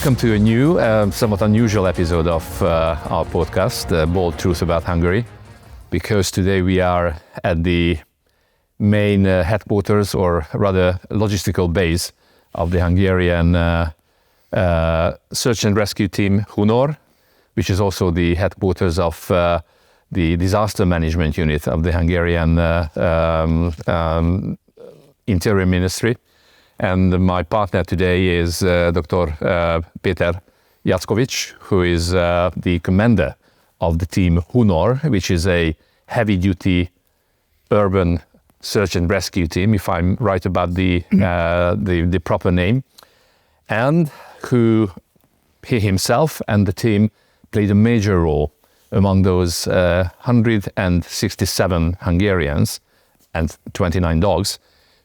Welcome to a new, somewhat unusual episode of our podcast, Bold Truth About Hungary, because today we are at the main headquarters, or rather logistical base of the Hungarian search and rescue team Hunor, which is also the headquarters of the disaster management unit of the Hungarian Interior Ministry. And my partner today is Dr. Péter Jackovics, who is the commander of the team Hunor, which is a heavy-duty urban search and rescue team, if I'm right about the proper name, and he himself and the team played a major role among those 167 Hungarians and 29 dogs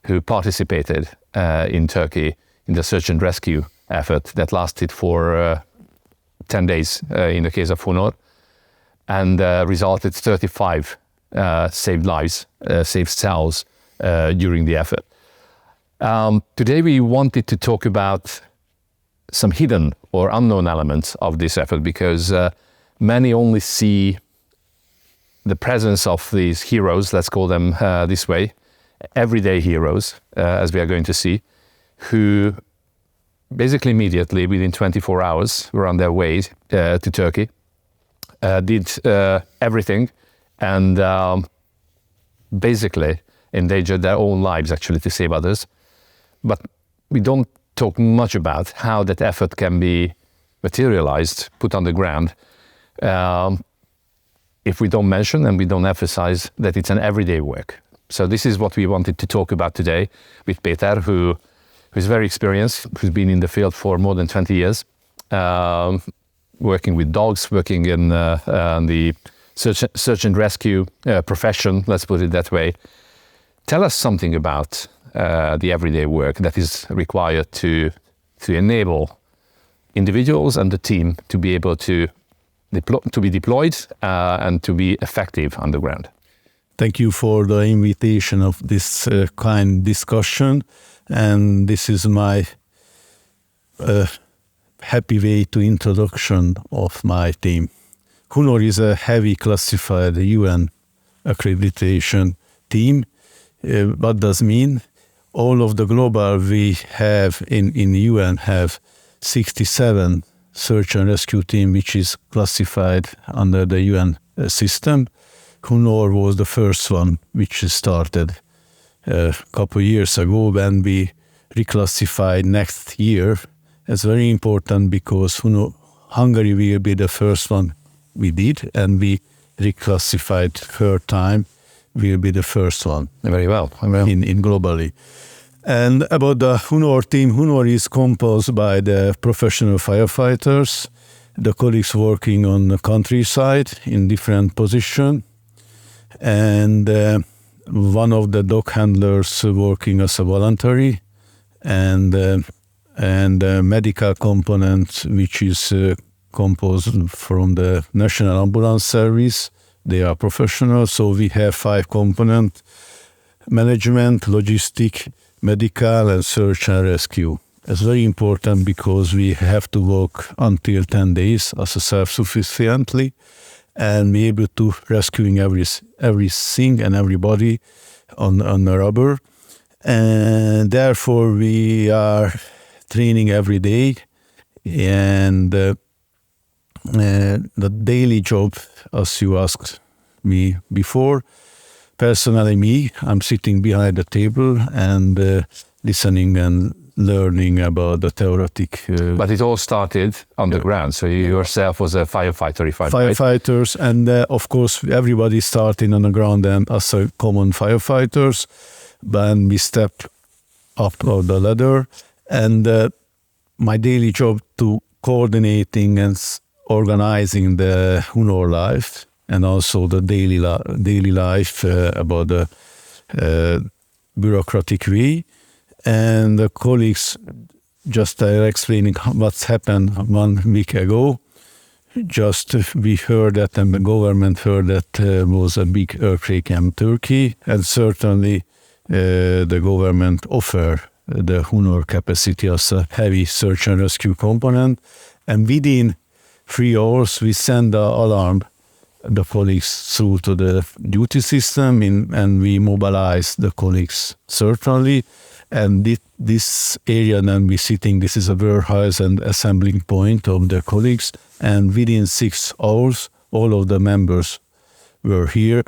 who participated in Turkey in the search and rescue effort that lasted for 10 days in the case of Hunor, and resulted 35 saved lives, saved souls during the effort. Today we wanted to talk about some hidden or unknown elements of this effort, because many only see the presence of these heroes, let's call them this way, everyday heroes, as we are going to see, who basically immediately, within 24 hours, were on their way to Turkey, did everything, and basically endangered their own lives, actually, to save others. But we don't talk much about how that effort can be materialized, put on the ground, if we don't mention and we don't emphasize that it's an everyday work. So this is what we wanted to talk about today with Péter, who is very experienced, who's been in the field for more than 20 years, working with dogs, working in the search and rescue profession, let's put it that way. Tell us something about the everyday work that is required to enable individuals and the team to be able to be deployed and to be effective on the ground. Thank you for the invitation of this kind discussion, and this is my happy way to introduction of my team. Hunor is a heavy classified UN accreditation team. What does mean? All of the global we have in UN have 67 search and rescue team, which is classified under the UN system. Hunor was the first one which started a couple of years ago, when we reclassified next year. It's very important because Hungary will be the first one we did, and we reclassified third time will be the first one. Very well. In globally. And about the Hunor team, Hunor is composed by the professional firefighters, the colleagues working on the countryside in different positions, and one of the dog handlers working as a voluntary, and medical component, which is composed from the National Ambulance Service. They are professionals, so we have 5 components: management, logistic, medical, and search and rescue. It's very important because we have to work until 10 days as a self-sufficiently, and be able to rescuing everything and everybody on the rubber. And therefore we are training every day, and the daily job, as you asked me before, personally I'm sitting behind the table and listening and learning about the theoretic. But it all started on the ground. So you yourself was a firefighter, if I'm right? Firefighters, and of course everybody starting on the ground and as a common firefighters. Then we stepped up on the ladder, and my daily job to coordinating and organizing the Hunor life, and also the daily life about the bureaucratic way. And the colleagues just explaining what's happened 1 week ago. Just we heard that, and the government heard that was a big earthquake in Turkey, and certainly the government offered the Hunor capacity as a heavy search and rescue component. And within 3 hours, we send the alarm the colleagues through to the duty system and we mobilize the colleagues certainly. And this area then we sitting, this is a warehouse and assembling point of the colleagues. And within 6 hours, all of the members were here,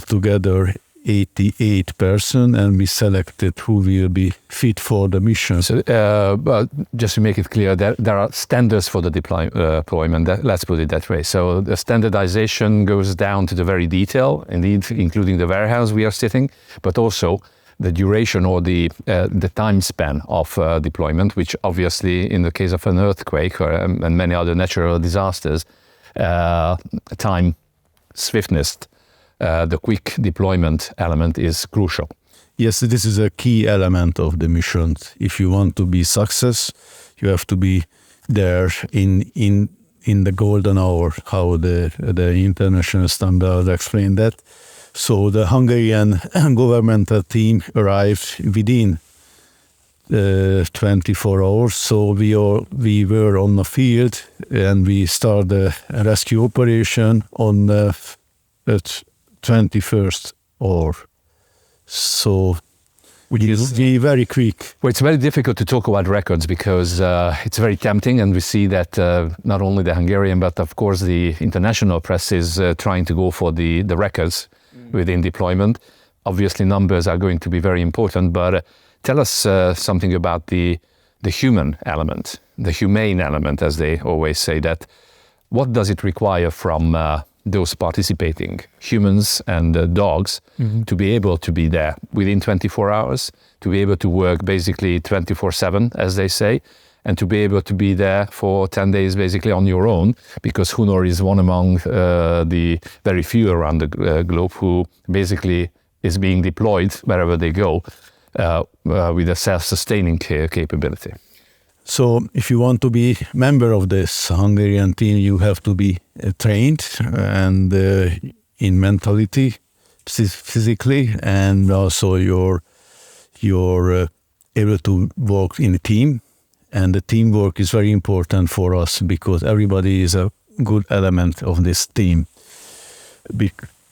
together 88 persons, and we selected who will be fit for the mission. So, well, just to make it clear, there are standards for the deployment. Let's put it that way. So the standardization goes down to the very detail, indeed, including the warehouse we are sitting, but also the duration or the time span of deployment, which obviously, in the case of an earthquake and many other natural disasters, time, swiftness, the quick deployment element is crucial. Yes, this is a key element of the mission. If you want to be success, you have to be there in the golden hour, how the international standard explained that. So the Hungarian governmental team arrived within 24 hours. So we were on the field and we started the rescue operation on the 21st hour. So which is very quick. Well, it's very difficult to talk about records because it's very tempting, and we see that not only the Hungarian but of course the international press is trying to go for the records within deployment. Obviously numbers are going to be very important, but tell us something about the human element, the humane element, as they always say. That what does it require from those participating humans and dogs to be able to be there within 24 hours, to be able to work basically 24/7, as they say, and to be able to be there for 10 days basically on your own, because Hunor is one among the very few around the globe who basically is being deployed wherever they go with a self-sustaining capability. So if you want to be member of this Hungarian team, you have to be trained and in mentality, physically, and also you're able to work in a team. And the teamwork is very important for us because everybody is a good element of this team.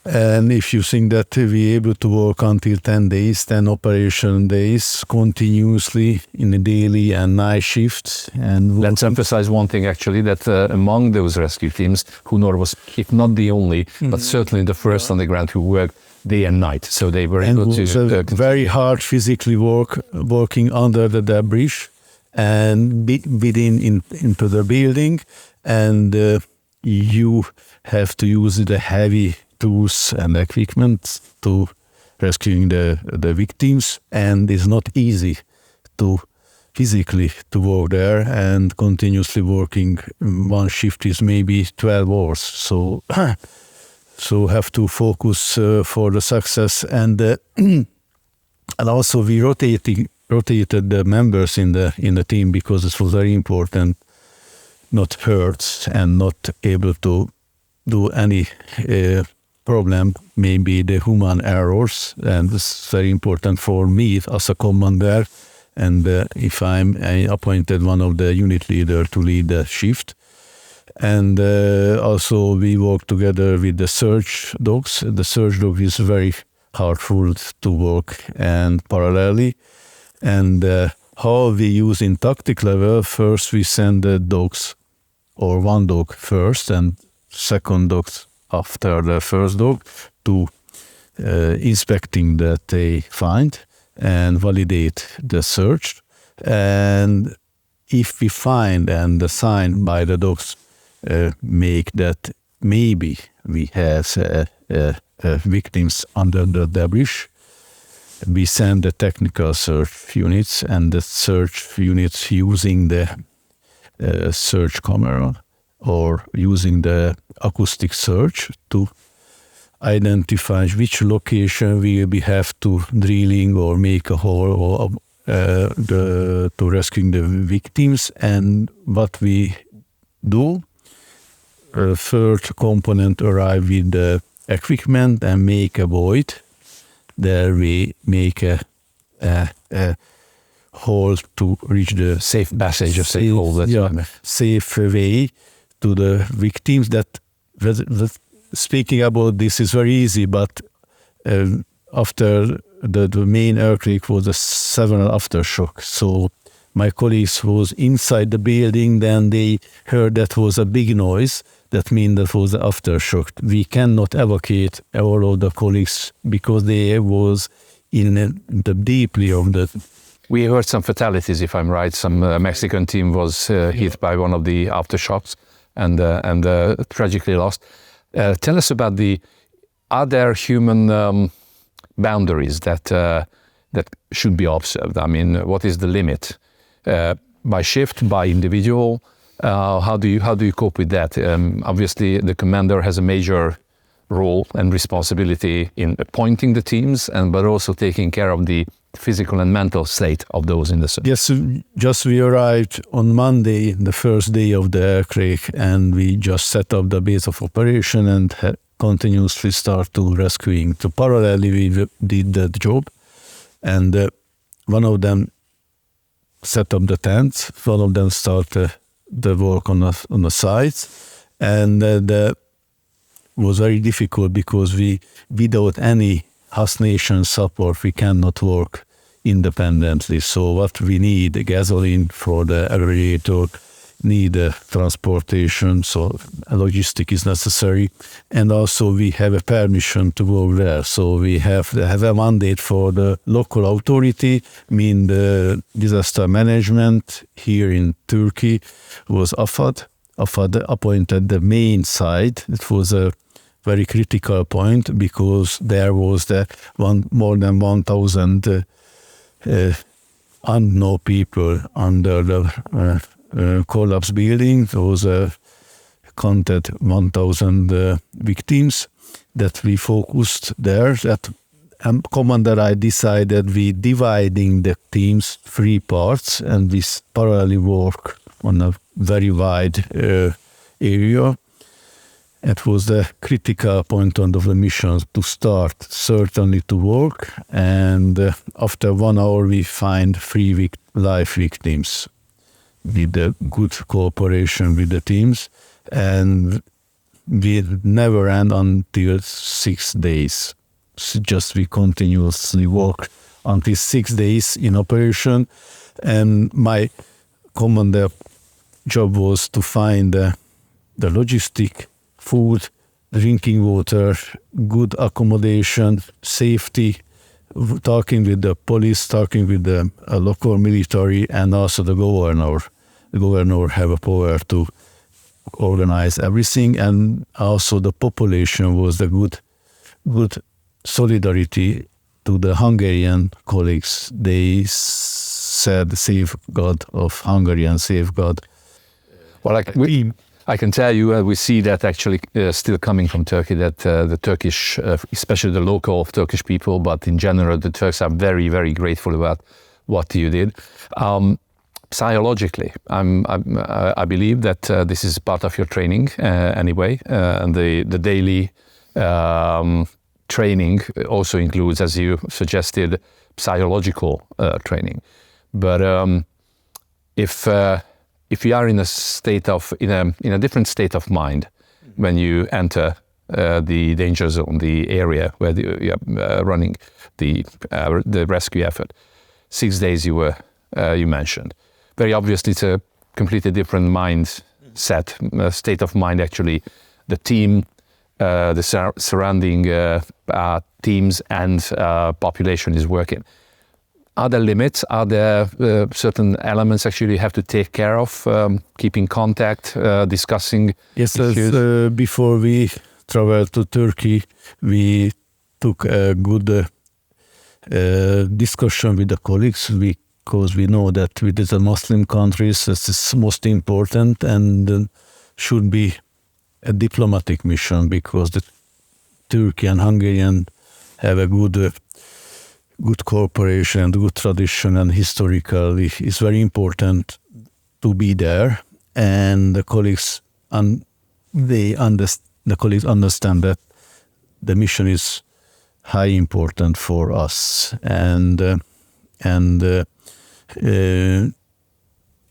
And if you think that we're able to work until 10 days, 10 operation days continuously in the daily and night shifts. And let's emphasize one thing actually, that among those rescue teams, Hunor was, if not the only, but certainly the first on the ground who worked day and night. So they were able to... very hard physically working under the debris and into the building. And you have to use the heavy tools and equipment to rescuing the victims, and it's not easy to physically to work there and continuously working. One shift is maybe 12 hours, so have to focus for the success, and also we rotated the members in the team because it was very important not hurt and not able to do any problem, maybe the human errors, and it's very important for me as a commander, and if I'm appointed one of the unit leader to lead the shift. And also we work together with the search dogs. The search dog is very hardful to work and parallelly, and how we use in tactic level, first we send the dogs, or one dog first and second dog after the first dog, to inspecting that they find and validate the search. And if we find and the sign by the dogs make that maybe we have victims under the debris, we send the technical search units, and the search units using the search camera or using the acoustic search to identify which location we have to drilling or make a hole or to rescuing the victims. And what we do, third component arrive with the equipment and make a void. There we make a hold to reach the safe passage of safe way to the victims. That speaking about this is very easy, but after the main earthquake was a several aftershock. So my colleagues was inside the building, then they heard that was a big noise. That means that was the aftershock. We cannot evacuate all of the colleagues because they was in the deeply of the. We heard some fatalities, if I'm right. Some Mexican team was hit by one of the aftershocks and tragically lost. Tell us about are there human boundaries that should be observed? I mean, what is the limit? By shift, by individual? How do you cope with that? Obviously, the commander has a major role and responsibility in appointing the teams, but also taking care of the physical and mental state of those in the service. Yes, just we arrived on Monday, the first day of the earthquake, and we just set up the base of operation and continuously start to rescuing. So parallelly, we did that job, and one of them set up the tents, one of them started the work on the sites, and that was very difficult because without any host nation support, we cannot work independently. So what we need, gasoline for the aggregator, need transportation, so logistic is necessary, and also we have a permission to work there. So we have a mandate for the local authority, mean the disaster management here in Turkey was AFAD. AFAD appointed the main site. It was a very critical point because there was more than 1,000 unknown people under the collapsed building. There was counted 1,000 victims that we focused there. That commander I decided we dividing the teams 3 parts and we parallelly work on a very wide area. It was the critical point of the mission to start certainly to work, and after 1 hour we find 3 live victims with the good cooperation with the teams, and we never end until 6 days. So just we continuously work until 6 days in operation, and my commander job was to find the logistic, food, drinking water, good accommodation, safety, talking with the police, talking with the local military, and also the governor. The governor have a power to organize everything, and also the population was the good solidarity to the Hungarian colleagues. They said, "Safeguard of Hungary and safeguard." Well, I can tell you, we see that actually still coming from Turkey, that the Turkish, especially the local Turkish people, but in general, the Turks are very, very grateful about what you did. Psychologically, I believe that this is part of your training anyway, and the daily training also includes, as you suggested, psychological training. But if you are in a different state of mind when you enter the danger zone, the area where you are running the rescue effort, 6 days you mentioned. Very obviously, it's a completely different mindset, state of mind. Actually, the team, the surrounding teams and population is working. Are there limits? Are there certain elements actually you have to take care of, keeping contact, discussing issues? Before we traveled to Turkey, we took a good discussion with the colleagues because we know that with the Muslim countries, this is most important and should be a diplomatic mission because the Turkey and Hungarian have a good cooperation and good tradition, and historically it's very important to be there. And the colleagues understand that the mission is high important for us, and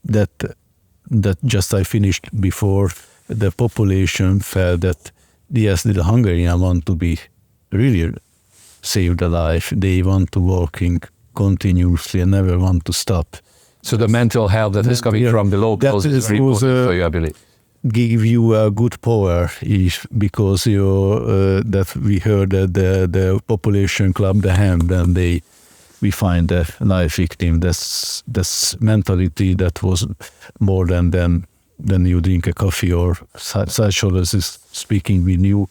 that just I finished before, the population felt that yes, the Hungarian want to be really saved alive. They want to working continuously and never want to stop. So the mental health that is coming from the locals is very important for you, I believe. Give you a good power because that we heard that the population club, the HAM, then we find a live victim. That's mentality that was more than you drink a coffee or psychologist is speaking with you,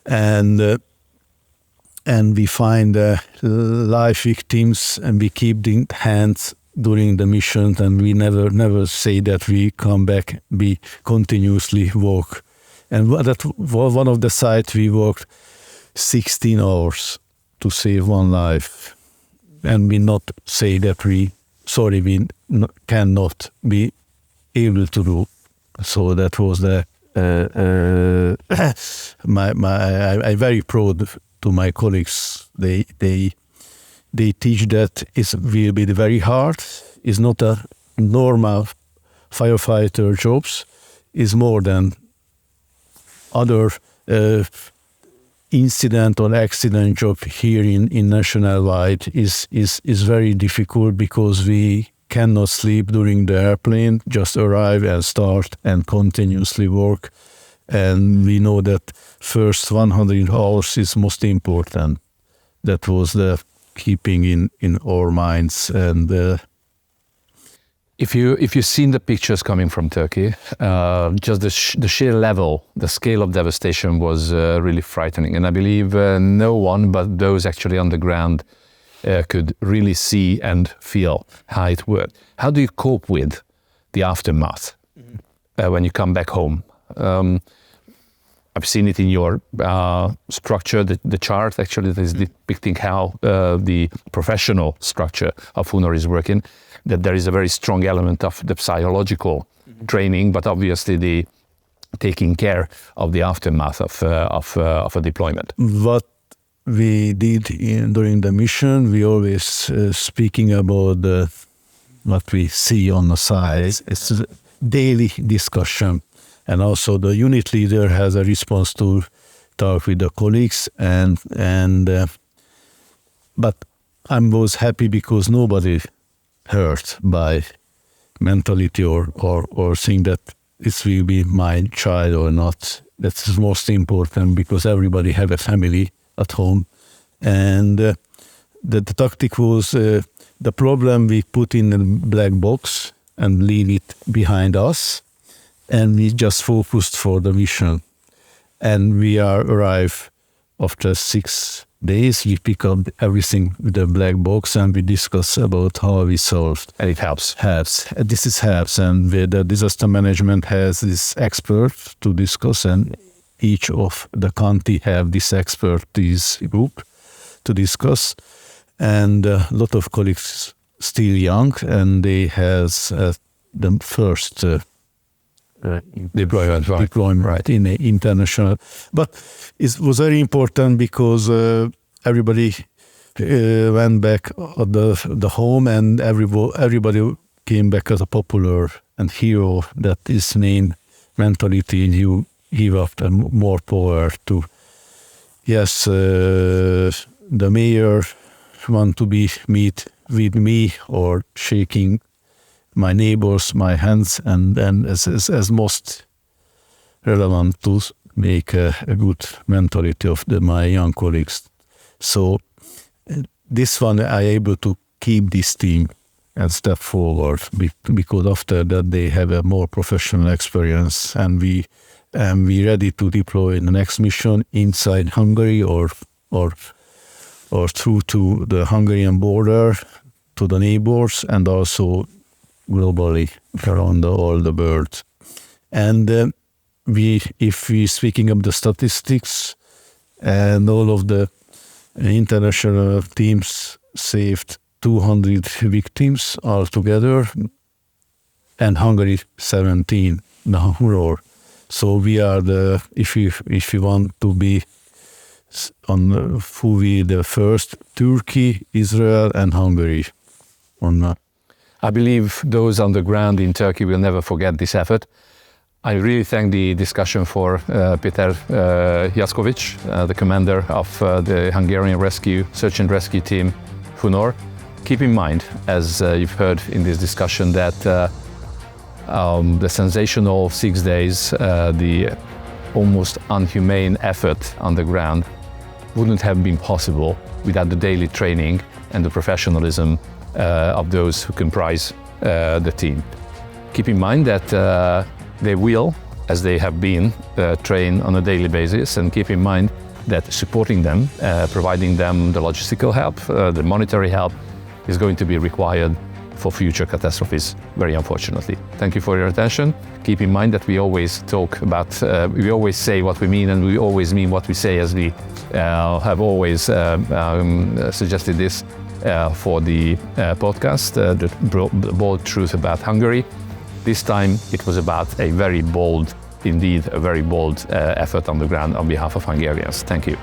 and we find live victims and we keep the hands during the mission, and we never say that we come back. We continuously work, and that was one of the sites we worked 16 hours to save one life, and we not say that we cannot be able to do. So that was the I'm very proud to my colleagues. They teach that it will be very hard. It's not a normal firefighter jobs. It's more than other incident or accident job here in nationwide is very difficult because we cannot sleep during the airplane, just arrive and start and continuously work. And we know that first 100 hours is most important. That was the keeping in our minds. And if you've seen the pictures coming from Turkey, just the sheer level, the scale of devastation was really frightening. And I believe no one but those actually on the ground could really see and feel how it worked. How do you cope with the aftermath when you come back home? I've seen it in your structure, the chart actually that is depicting how the professional structure of Hunor is working, that there is a very strong element of the psychological training, but obviously the taking care of the aftermath of a deployment. What we did during the mission, we always speaking about what we see on the side. It's a daily discussion. And also the unit leader has a response to talk with the colleagues, but I was happy because nobody hurt by mentality or think that this will be my child or not. That's most important because everybody have a family at home, and the tactic was the problem we put in a black box and leave it behind us. And we just focused for the mission. And we arrive after 6 days. We pick up everything with the black box and we discuss about how we solved. And it helps. This helps. And the disaster management has this expert to discuss, and each of the county have this expertise group to discuss. And a lot of colleagues still young, and they has the first deployment in the international. But it was very important because everybody went back at the home, and everybody came back as a popular and hero. That is main mentality. You give up more power to. Yes, the mayor want to meet with me or shaking my neighbors, my hands, and then as most relevant to make a good mentality of my young colleagues. So this one I able to keep this team and step forward because after that they have a more professional experience, and we ready to deploy in the next mission inside Hungary or through to the Hungarian border to the neighbors, and also globally around all the world. And if we speaking of the statistics, and all of the international teams saved 200 victims altogether, and Hungary 17, the Hunor. So we are if you want to be on who we the first, Turkey, Israel, and Hungary on. I believe those on the ground in Turkey will never forget this effort. I really thank the discussion for Peter Jaskovic, the commander of the Hungarian search and rescue team, HUNOR. Keep in mind, as you've heard in this discussion, that the sensational 6 days, the almost unhumane effort on the ground wouldn't have been possible without the daily training and the professionalism of those who comprise the team. Keep in mind that they will, as they have been, train on a daily basis, and keep in mind that supporting them, providing them the logistical help, the monetary help, is going to be required for future catastrophes, very unfortunately. Thank you for your attention. Keep in mind that we always talk about, we always say what we mean, and we always mean what we say, as we have always suggested this for the podcast, the bold truth about Hungary. This time it was about a very bold effort on the ground on behalf of Hungarians. Thank you.